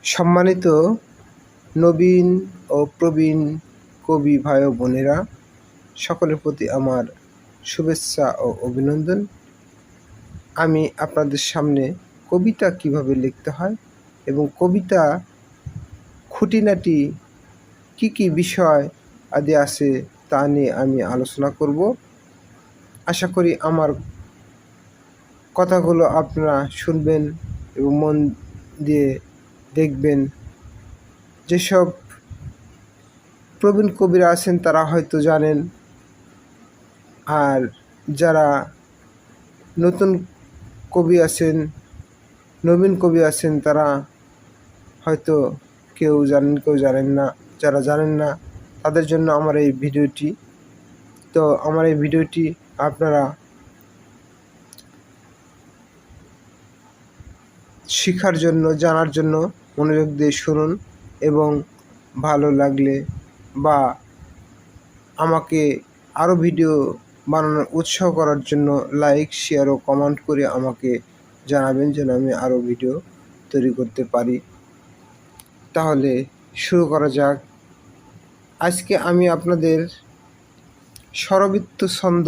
সম্মানিত নবীন ও প্রবীণ কবি ভাই ও বোনেরা, সকলের প্রতি আমার শুভেচ্ছা ও অভিনন্দন। আমি আপনাদের সামনে কবিতা কিভাবে লিখতে হয় এবং কবিতা খুঁটিনাটি কি কি বিষয় আদি আছে তা নিয়ে আমি আলোচনা করব। আশা করি আমার কথাগুলো আপনারা শুনবেন এবং মন দিয়ে দেখবেন। যেসব প্রবীণ কবিরা আছেন তারা হয়তো জানেন, আর যারা নতুন কবি আছেন, নবীন কবি আছেন, তারা হয়তো কেউ জানেন কেউ জানেন না। যারা জানেন না তাদের জন্য আমার এই ভিডিওটি। তো আমার এই ভিডিওটি আপনারা শেখার জন্য, জানার জন্য মনোযোগ দিয়ে শুনুন এবং ভালো লাগলে বা আমাকে আরও ভিডিও বানানোর উৎসাহ করার জন্য লাইক, শেয়ার ও কমেন্ট করে আমাকে জানাবেন যেন আমি আরও ভিডিও তৈরি করতে পারি। তাহলে শুরু করা যাক। আজকে আমি আপনাদের স্বরবৃত্ত ছন্দ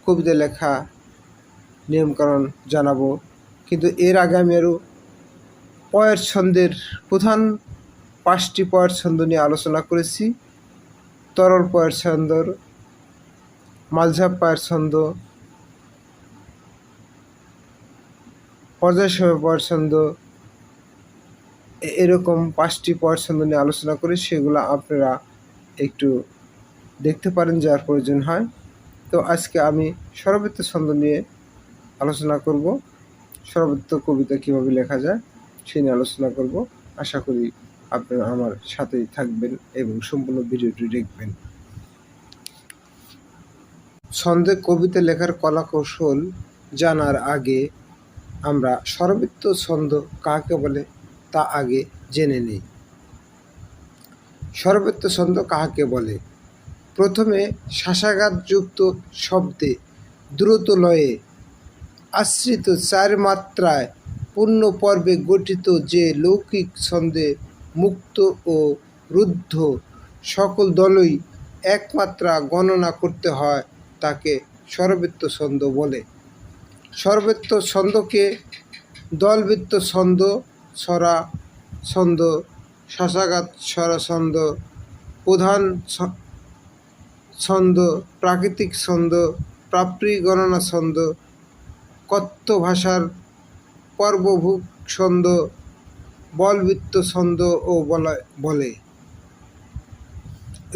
কবিতা লেখা নিয়মকানুন জানাবো, কিন্তু এর আগে আমি আরও পয়ের ছন্দের প্রধান 5টি পয়ের ছন্দ নিয়ে আলোচনা করেছি। তরল পয়ের ছন্দ, মালঝাপ পয়ের ছন্দ, পর্যায়সারণী পয়ের ছন্দ, এরকম 5টি পয়ের ছন্দ নিয়ে আলোচনা করি। সেগুলো আপনারা একটু দেখতে পারেন যার প্রয়োজন হয়। তো আজকে আমি স্বরবৃত্ত ছন্দ নিয়ে আলোচনা করব। স্বরবৃত্ত কবিতা কীভাবে লেখা যায় সেই নিয়ে আলোচনা করব। আশা করি আপনারা আমার সাথেই থাকবেন এবং সম্পূর্ণ ভিডিওটি দেখবেন। ছন্দে কবিতা লেখার কলাকৌশল জানার আগে আমরা স্বরবৃত্ত ছন্দ কাকে বলে তা আগে জেনে নিই। স্বরবৃত্ত ছন্দ কাকে বলে? প্রথমে শ্বাসাঘাতযুক্ত শব্দে দ্রুত লয়ে আশ্রিত 4 মাত্রায় পূর্ণ পর্বে গঠিত যে লৌকিক ছন্দে মুক্ত ও রুদ্ধ সকল দলই একমাত্রা গণনা করতে হয় তাকে স্বরবৃত্ত ছন্দ বলে। স্বরবৃত্ত ছন্দকে দলবৃত্ত ছন্দ, ছড়া ছন্দ, শ্বাসাঘাত ছড়া ছন্দ, প্রধান ছন্দ, প্রাকৃতিক ছন্দ, প্রাপ্তি গণনা ছন্দ, কথ্য ভাষার পর্বভুক ছন্দ, বলবৃত্ত ছন্দ ও বলে।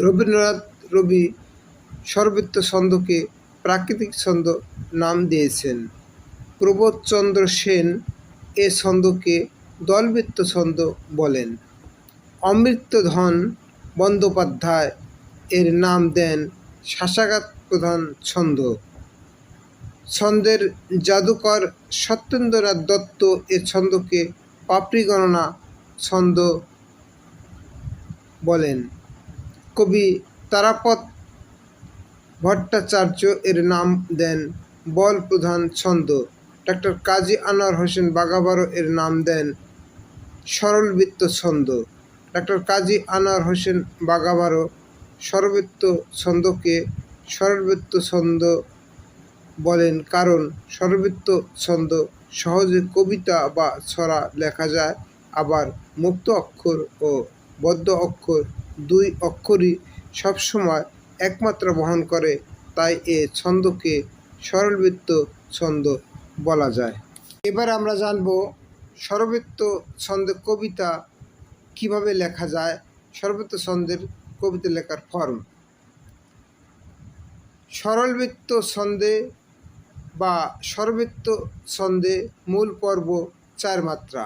রবীন্দ্রনাথ রবি স্বরবৃত্ত ছন্দকে প্রাকৃতিক ছন্দ নাম দিয়েছেন। প্রবোধচন্দ্র সেন এ ছন্দকে দলবৃত্ত ছন্দ বলেন। অমৃতধন বন্দ্যোপাধ্যায় এর নাম দেন শ্বাসাঘাত প্রধান ছন্দ। ছন্দের জাদুকর সত্যেন্দ্রনাথ দত্ত এ ছন্দকে পাপড়ি গণনা ছন্দ বলেন। কবি তারাপদ ভট্টাচার্য এর নাম দেন বল প্রধান ছন্দ। ডক্টর কাজী আনোয়ার হোসেন বাঘাবারো এর নাম দেন সরলবৃত্ত ছন্দ। ডক্টর কাজী আনোয়ার হোসেন বাঘাবারো স্বরবৃত্ত ছন্দকে সরলবৃত্ত ছন্দ বলেন কারণ স্বরবৃত্ত ছন্দ সহজে কবিতা বা ছড়া লেখা যায়, আবার মুক্ত অক্ষর ও বদ্ধ অক্ষর 2 অক্ষরই সবসময় একমাত্রা বহন করে, তাই এ ছন্দকে সরলবৃত্ত ছন্দ বলা যায়। এবার আমরা জানব স্বরবৃত্ত ছন্দে কবিতা কিভাবে লেখা যায়। স্বরবৃত্ত ছন্দের কবিতা লেখার ফর্ম। সরলবৃত্ত ছন্দে বা স্বরবৃত্ত ছন্দে মূল পর্ব 4 মাত্রা।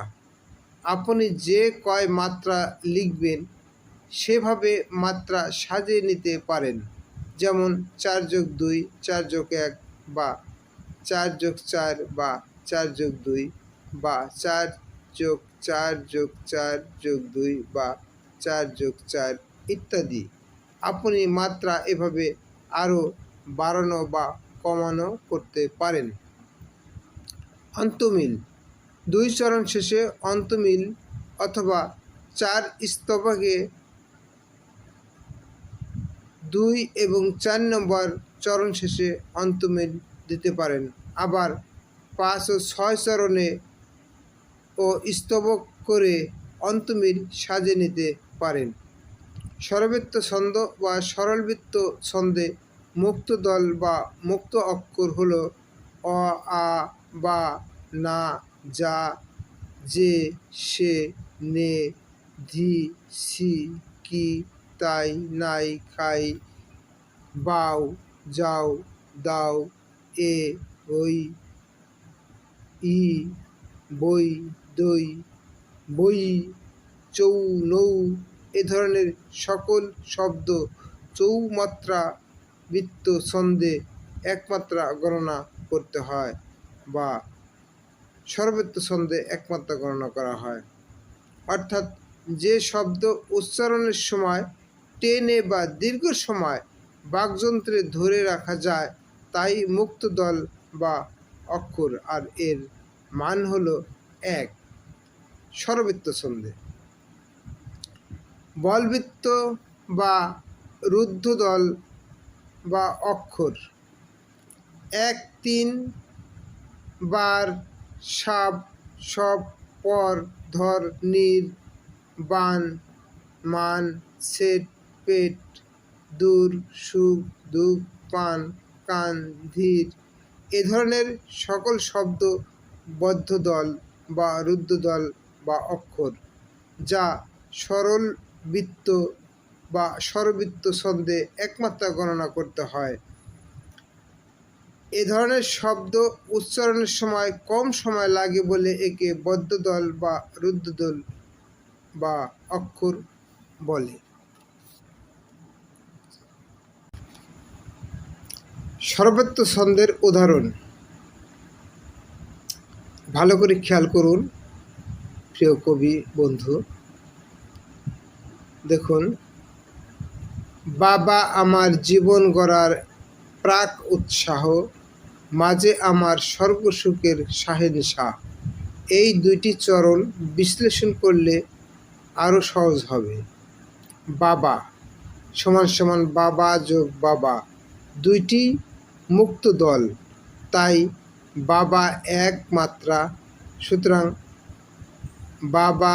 আপনি যে কয় মাত্রা লিখবেন সেভাবে মাত্রা সাজিয়ে নিতে পারেন, যেমন 4+2, 4+1 বা 4+4 বা 4+2 বা 4+4+4+2 বা 4+4 ইত্যাদি। আপনি মাত্রা এভাবে আরও বাড়ানো বা কমানো করতে পারেন। অন্তমিল 2 চরণ শেষে অন্তমিল অথবা 4 স্তবকে 2 এবং 4 নম্বর চরণ শেষে অন্তমিল দিতে পারেন। আবার 5 ও 6 চরণে ও স্তবক করে অন্তমিল সাজিয়ে নিতে পারেন। স্বরবৃত্ত ছন্দ বা সরলবৃত্ত ছন্দে মুক্ত দল বা মুক্ত অক্ষর হল অ, আ, বা, না, যা, যে, সে, নে, ধি, সি, কি, তাই, নাই, খাই, বাউ, যাও, দাও, এ, ওই, ই, বই, দই, বই, চৌ, নৌ এ ধরনের সকল শব্দ চৌমাত্রা বৃত্ত ছন্দে একমাত্রা গণনা করতে হয় বা স্বরবৃত্ত ছন্দে একমাত্রা গণনা করা হয়। অর্থাৎ যে শব্দ উচ্চারণের সময় টেনে বা দীর্ঘ সময় বাকযন্ত্রে ধরে রাখা যায় তাই মুক্ত দল বা অক্ষর, আর এর মান হল 1 স্বরবৃত্ত ছন্দে। বলবৃত্ত বা রুদ্ধদল বা অক্ষর 1, 3 বার, সাপ, সব, পর, ধর, নীর, বান, মান, সেট, পেট, দূর, সুখ, দুঃখ, পান, কান, ধীর এ ধরনের সকল শব্দ বদ্ধ দল বা রুদ্ধ দল বা অক্ষর, যা সরল বৃত্ত বা স্বরবৃত্ত ছন্দে একমাত্রা গণনা করতে হয়। এ ধরনের শব্দ উচ্চারণের সময় কম সময় লাগে বলে একে বদ্ধ দল বা রুদ্ধ দল বা অক্ষর বলে। স্বরবৃত্ত ছন্দের উদাহরণ ভালো করে খেয়াল করুন প্রিয় কবি বন্ধু। দেখুন, বাবা আমার জীবন গড়ার প্রাক উৎসাহ, মাঝে আমার স্বর্গসুখের শাহেনশাহ। এই দুইটি চরণ বিশ্লেষণ করলে আরও সহজ হবে। বাবা সমান সমান বাবা যোগ বাবা, দুইটি মুক্ত দল, তাই বাবা এক মাত্রা, সুতরাং বাবা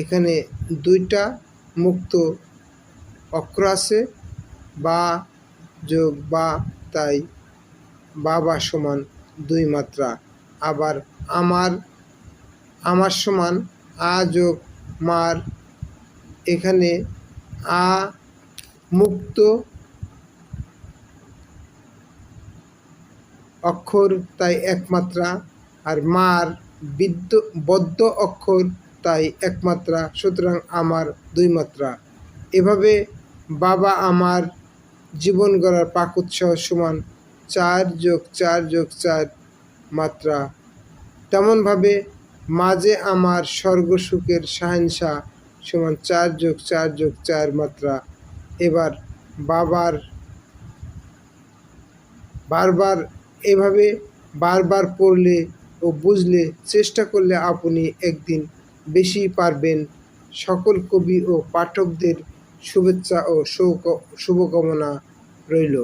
এখানে দুইটা মুক্ত অক্ষর আছে, বা যোগ বা, তাই বাবা সমান 2 মাত্রা। আবার আমার সমান আ যোগ মার, এখানে আ মুক্ত অক্ষর তাই 1 মাত্রা, আর মার বদ্ধ অক্ষর তাই 1 মাত্রা, সুতরাং আমার 2 মাত্রা। এভাবে বাবা আমার জীবন গড়ার প্রাক উৎসাহ সমান 4 যোগ 4 যোগ 4 মাত্রা। তেমনভাবে মাঝে আমার স্বর্গসুখের শাহেনশাহ সমান 4 যোগ 4 যোগ 4 মাত্রা। এবার এভাবে বারবার পড়লে ও বুঝলে চেষ্টা করলে আপনি একদিন বেশি পারবেন। সকল কবি ও পাঠকদের শুভেচ্ছা ও শুভকামনা রইল।